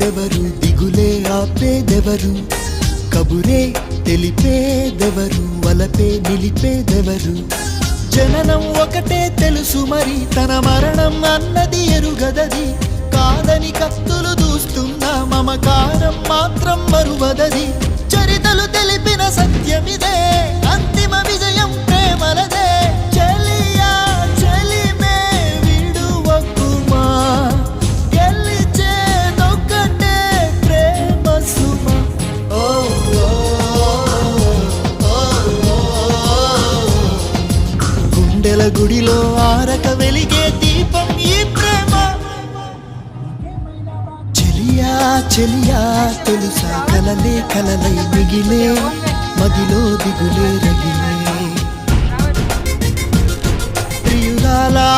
చెప్పేదెవరు, దిగులే ఆపేదెవరు, కబురే తెలిపేదెవరు, వలపే నిలిపేదెవరు. జననం ఒకటే తెలుసు మరి, తన మరణం అన్నది ఎరుగదది. కాదని కత్తులు దూస్తున్న మమకారం మాత్రం మరువదది. చరితలు తెలిపిన సత్యమిదే, అంతిమ విజయం ప్రేమలదే. చెలియా చెలిమే విడువకుమా, గెలిచేదొక్కటే ప్రేమ సుమ. ఓ గుండెల గుడిలో ఆరక వెలిగే దీపం ఈ ప్రేమ. చెలియా చెలియా తెలుసా, కలలే కలలై మిగిలే, మదిలో దిగులే రగిలే ప్రియురాలా.